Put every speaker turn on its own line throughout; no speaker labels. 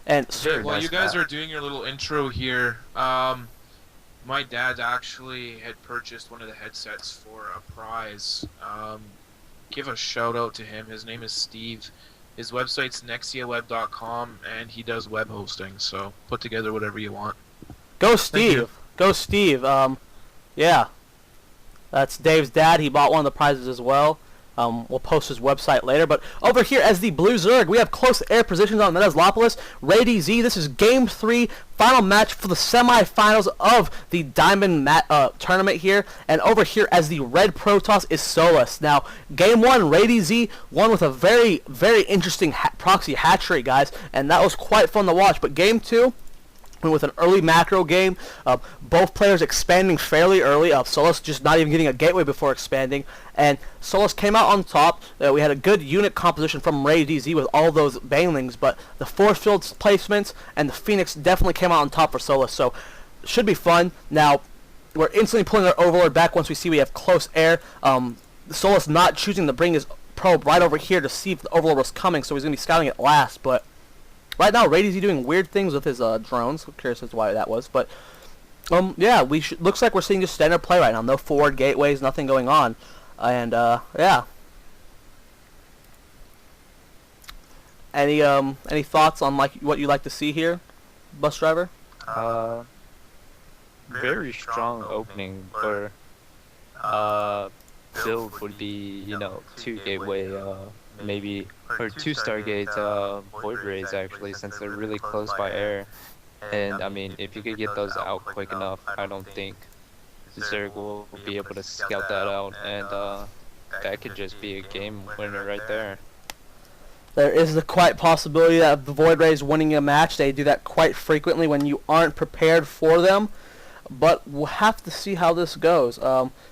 And
Hey, while you guys are doing your little intro here, my dad actually had purchased one of the headsets for a prize. Give a shout out to him. His name is Steve. His website's nexiaweb.com, and he does web hosting. So put together whatever you want.
go Steve. Go Steve. Yeah. That's Dave's dad. He bought one of the prizes as well. We'll post his website later. But over here as the Blue Zerg, we have close air positions on Metaloplois. RayDZ, this is Game 3, final match for the semifinals of the Diamond tournament here. And over here as the Red Protoss is Solace. Now, Game 1, RayDZ won with a very, very interesting proxy hatchery, guys. And that was quite fun to watch. But Game 2... with an early macro game, both players expanding fairly early, Solace just not even getting a gateway before expanding, and Solace came out on top. We had a good unit composition from RayDZ with all those banelings, but the force field placements and the Phoenix definitely came out on top for Solace, so should be fun. Now, we're instantly pulling our Overlord back once we see we have close air. Solace not choosing to bring his probe right over here to see if the Overlord was coming, so he's going to be scouting it last, but right now, RayDZ doing weird things with his drones. I'm curious as to why that was, but yeah, looks like we're seeing just standard play right now. No forward gateways, nothing going on, and yeah. Any thoughts on what you like to see here, bus driver?
Very strong opening for build would be, you know, 2 gateway, maybe, or 2 Stargate Void Rays actually, since they're really close by air. And I mean, if you could get those out quick enough, I don't think zerg will be able to scout that out, and that could just be a game winner right there.
There is the quite possibility that the Void Rays winning a match. They do that quite frequently when you aren't prepared for them. But we'll have to see how this goes.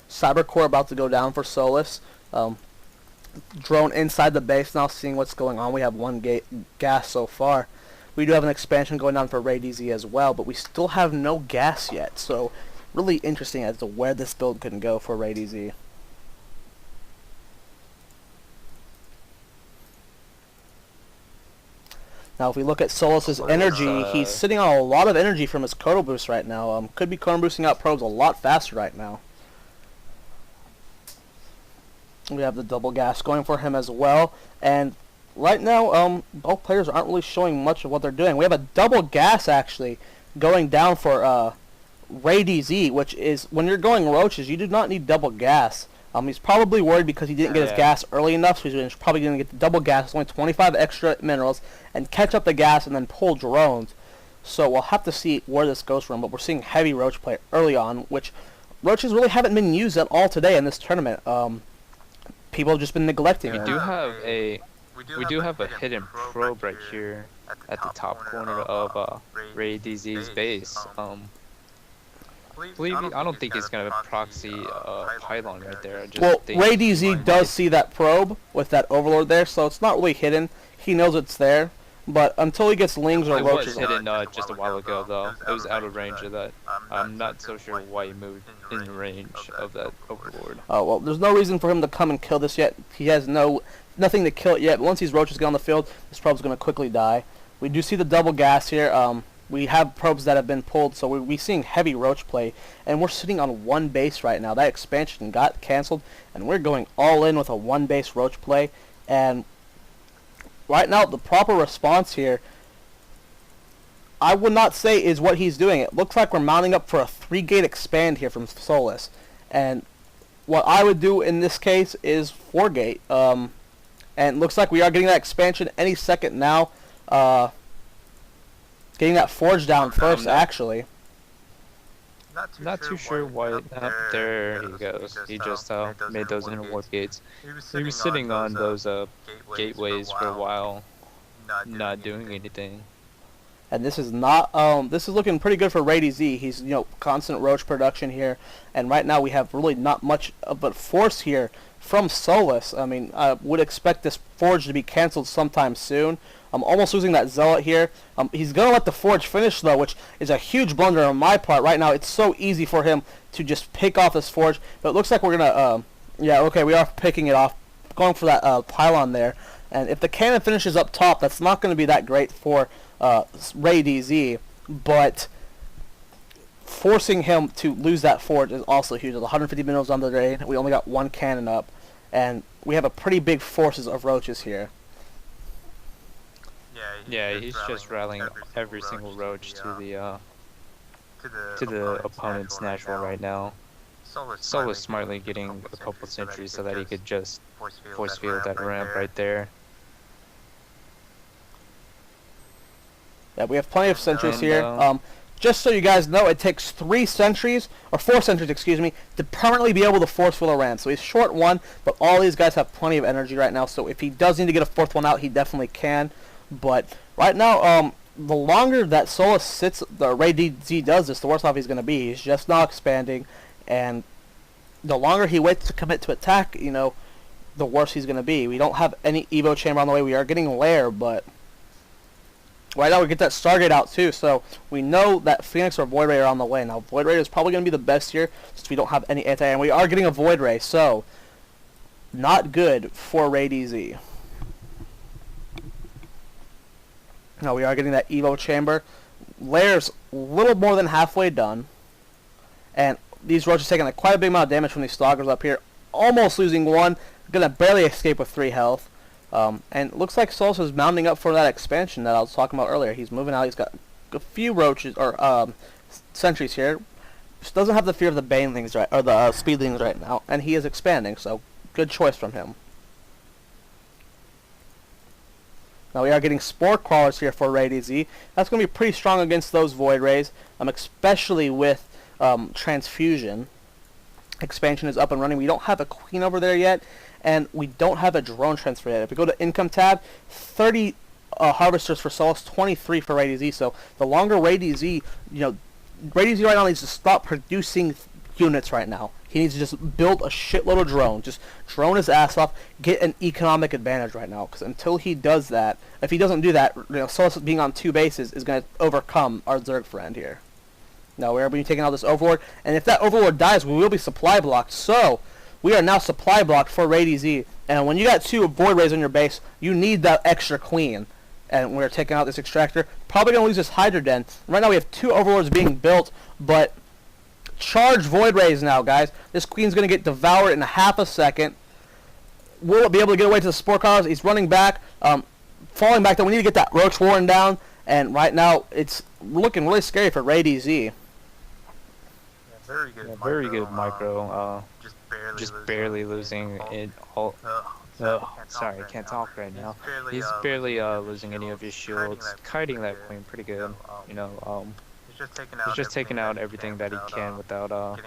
Cybercore about to go down for Solace. Drone inside the base now, seeing what's going on. We have 1 gas so far. We do have an expansion going on for RayDZ as well, but we still have no gas yet. So really interesting as to where this build can go for RayDZ. Now, if we look at Solace's energy, he's sitting on a lot of energy from his Kodo boost right now. Could be Kodo boosting out probes a lot faster right now. We have the double gas going for him as well. And right now, both players aren't really showing much of what they're doing. We have a double gas, actually, going down for RayDZ, which is, when you're going roaches, you do not need double gas. He's probably worried because he didn't get his gas early enough, so he's probably going to get the double gas. It's only 25 extra minerals, and catch up the gas and then pull drones. So we'll have to see where this goes from, but we're seeing heavy roach play early on, which roaches really haven't been used at all today in this tournament. People have just been neglecting it.
We do have a hidden probe right here at the top corner of RayDZ's base. Believe me, I don't think he's gonna proxy pylon right there. I just think
RayDZ does see that probe with that Overlord there, so it's not really hidden. He knows it's there, but until he gets lings or roaches,
it was hidden just a while ago though. It was out of range of that. I'm not so sure why he moved in range of that Overlord.
Oh well, there's no reason for him to come and kill this yet. He has nothing to kill it yet. But once these roaches get on the field, this probe's gonna quickly die. We do see the double gas here. We have probes that have been pulled, so we're seeing heavy roach play, and we're sitting on 1 base right now. That expansion got canceled, and we're going all in with a 1 base roach play. And right now, the proper response here, I would not say is what he's doing. It looks like we're mounting up for a 3-gate expand here from Solace, and what I would do in this case is 4-gate. And it looks like we are getting that expansion any second now. Getting that forge down first, actually.
Not too sure why. There he goes. He just made those inner warp gates. He was sitting on those gateways for a while, not doing anything.
And this is not. This is looking pretty good for RayDZ. He's constant roach production here, and right now we have really not much of a force here from Solace. I mean, I would expect this forge to be canceled sometime soon. I'm almost losing that zealot here. He's going to let the forge finish, though, which is a huge blunder on my part. Right now, it's so easy for him to just pick off this forge. But it looks like we're going to... yeah, okay, we are picking it off. Going for that pylon there. And if the cannon finishes up top, that's not going to be that great for RayDZ, but forcing him to lose that fort is also huge. There's 150 minerals on the raid. We only got 1 cannon up, and we have a pretty big forces of roaches here.
Yeah, he's just rallying every single roach to the opponent's natural right now. Solace smartly getting a couple sentries so that he could just force field that ramp right there.
Yeah, we have plenty of sentries here. Just so you guys know, it takes 3 sentries, or 4 sentries, excuse me, to permanently be able to force fill a ramp. So he's short 1, but all these guys have plenty of energy right now. So if he does need to get a 4th one out, he definitely can. But right now, the longer that Solace sits, the RayDZ does this, the worse off he's going to be. He's just now expanding, and the longer he waits to commit to attack, you know, the worse he's going to be. We don't have any Evo chamber on the way. We are getting Lair, but right now we get that Stargate out too, so we know that Phoenix or Void Ray are on the way. Now Void Ray is probably going to be the best here, since we don't have any anti-air, and we are getting a Void Ray, so not good for RayDZ. Now we are getting that Evo chamber. Lair's a little more than halfway done, and these roaches taking quite a big amount of damage from these stalkers up here, almost losing 1, gonna barely escape with 3 health. And it looks like Solace is mounting up for that expansion that I was talking about earlier. He's moving out. He's got a few roaches or sentries here. Just doesn't have the fear of the banelings right, or the speedlings right now, and he is expanding. So good choice from him. Now we are getting Spore Crawlers here for RayDZ. That's going to be pretty strong against those Void Rays, especially with Transfusion. Expansion is up and running. We don't have a Queen over there yet, and we don't have a drone transfer yet. If we go to Income tab, 30 Harvesters for Solace, 23 for RayDZ. So the longer RayDZ, RayDZ right now needs to stop producing units right now. He needs to just build a shitload of drone. Just drone his ass off, get an economic advantage right now. Because until he does that, if he doesn't do that, Solace being on 2 bases is going to overcome our Zerg friend here. Now we're going to be taking out this Overlord, and if that Overlord dies, we will be supply blocked. So we are now supply blocked for RayDZ. And when you got 2 Void Rays on your base, you need that extra Queen. And we're taking out this Extractor. Probably going to lose this Hydra Den. Right now we have 2 Overlords being built, but charge Void Rays now, guys. This Queen's going to get devoured in half a second. Will it be able to get away to the Spore Crawlers? He's running back, falling back down. We need to get that Roach Warren down, and right now it's looking really scary for RayDZ.
Very good micro. Just barely losing it all. Sorry, I can't talk right now. He's barely losing any of his shields, kiting that Queen pretty good. He's just taking out everything that he can without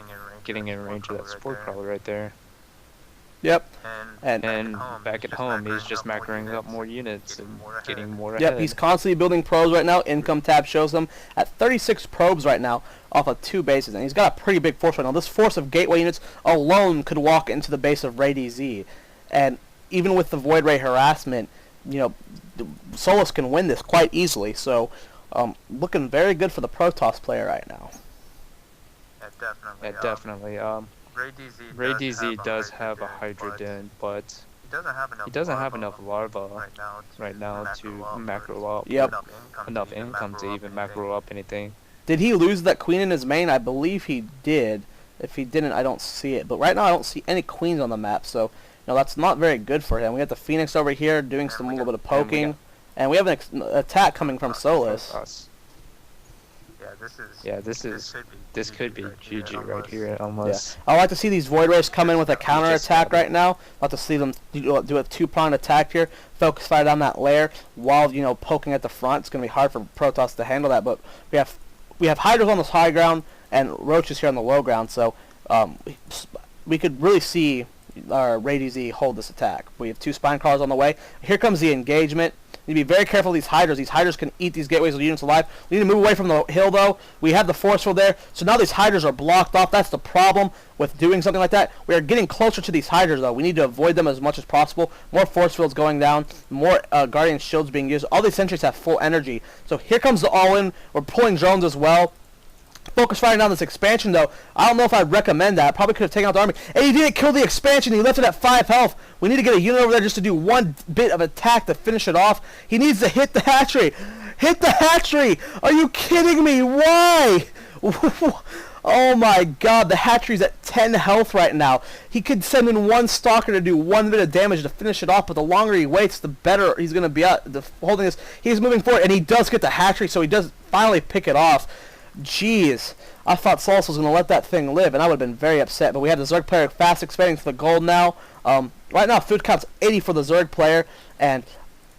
getting in range of that Spore Crawler right there.
Yep.
And back at home, he's just macroing up more units and getting more ahead.
Yep, he's constantly building probes right now. Income tab shows him at 36 probes right now off of 2 bases. And he's got a pretty big force right now. This force of gateway units alone could walk into the base of RayDZ. And even with the Void Ray harassment, Solace can win this quite easily. So, looking very good for the Protoss player right now.
Yeah,
Definitely. RayDZ does have a Hydra Den, but he doesn't have enough larva right now to macro up.
Yep.
Enough income to even macro up anything.
Did he lose that Queen in his main? I believe he did. If he didn't, I don't see it. But right now I don't see any Queens on the map, so that's not very good for him. We got the Phoenix over here doing a little bit of poking, and we have an attack coming from Solace.
This could be GG right here almost.
Yeah. I like to see these Void Rays come in with a counter attack right now. I'd like to see them do a 2-pronged attack here, focus fire down that layer while poking at the front. It's gonna be hard for Protoss to handle that, but we have Hydras on the high ground and Roaches here on the low ground, so we could really see our RayDZ hold this attack. We have 2 Spine Crawlers on the way. Here comes the engagement. You need to be very careful of these Hydras. These Hydras can eat these gateways of units alive. We need to move away from the hill, though. We have the force field there. So now these Hydras are blocked off. That's the problem with doing something like that. We are getting closer to these Hydras, though. We need to avoid them as much as possible. More force fields going down. More Guardian Shields being used. All these sentries have full energy. So here comes the all-in. We're pulling drones as well. Focus firing down this expansion, though. I don't know if I'd recommend that. Probably could have taken out the army. And he didn't kill the expansion. He left it at 5 health. We need to get a unit over there just to do one bit of attack to finish it off. He needs to hit the hatchery. Hit the hatchery! Are you kidding me? Why? Oh my god, the hatchery's at 10 health right now. He could send in one stalker to do 1 bit of damage to finish it off, but the longer he waits, the better he's going to be out. Holding this, he's moving forward, and he does get the hatchery, so he does finally pick it off. Jeez, I thought Solace was going to let that thing live, and I would have been very upset, but we have the Zerg player fast expanding to the gold now. Right now, food count's 80 for the Zerg player, and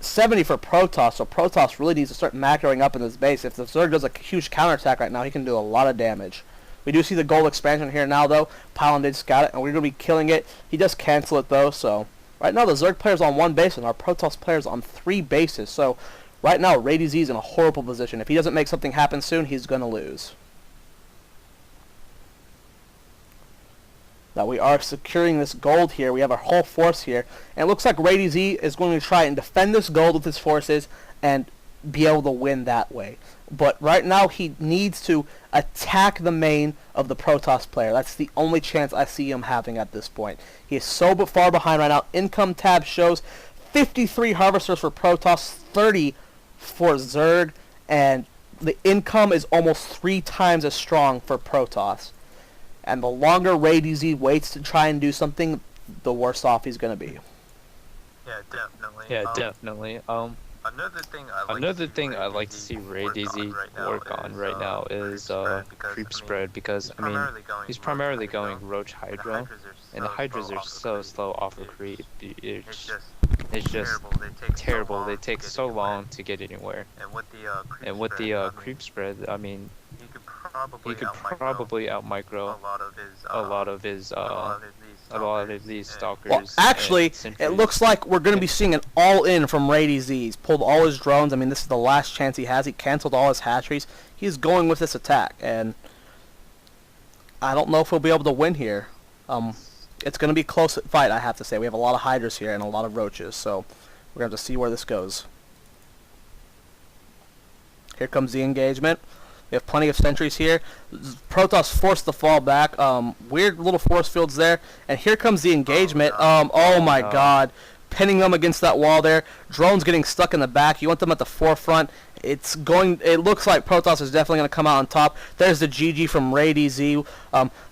70 for Protoss, so Protoss really needs to start macroing up in this base. If the Zerg does a huge counterattack right now, he can do a lot of damage. We do see the gold expansion here now, though. Pylon did scout it, and we're going to be killing it. He does cancel it, though, so... Right now, the Zerg player's on 1 base, and our Protoss player's on 3 bases, so... Right now, RayDZ is in a horrible position. If he doesn't make something happen soon, he's going to lose. Now, we are securing this gold here. We have our whole force here, and it looks like RayDZ is going to try and defend this gold with his forces, and be able to win that way. But right now he needs to attack the main of the Protoss player. That's the only chance I see him having at this point. He is so far behind right now. Income tab shows 53 harvesters for Protoss, 30 for Zerg, and the income is almost 3 times as strong for Protoss. And the longer RayDZ waits to try and do something, the worse off he's going to be.
Yeah, definitely.
Yeah, definitely. Another thing I'd like to see RayDZ work on right now is creep spread, because I mean he's primarily going Roach Hydra, and the Hydras are so slow off of creep. It's just terrible. They take so long to get anywhere. And with the creep spread, I mean he could probably out micro a lot of these stalkers.
Well, actually, it looks like we're going to be seeing an all-in from RayDZ. He's pulled all his drones. I mean, this is the last chance he has. He canceled all his hatcheries. He's going with this attack, and I don't know if he'll be able to win here. It's going to be a close fight, I have to say. We have a lot of Hydras here and a lot of Roaches, so we're going to have to see where this goes. Here comes the engagement. We have plenty of sentries here. Protoss forced the fall back. Weird little force fields there. And here comes the engagement. Oh my god. Pinning them against that wall there. Drones getting stuck in the back. You want them at the forefront. It looks like Protoss is definitely going to come out on top. There's the GG from RayDZ.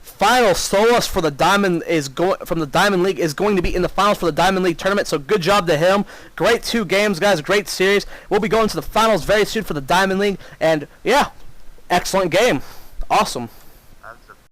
Final Solace for the Diamond from the Diamond League is going to be in the finals for the Diamond League tournament. So good job to him. Great 2 games, guys. Great series. We'll be going to the finals very soon for the Diamond League. And yeah, excellent game. Awesome.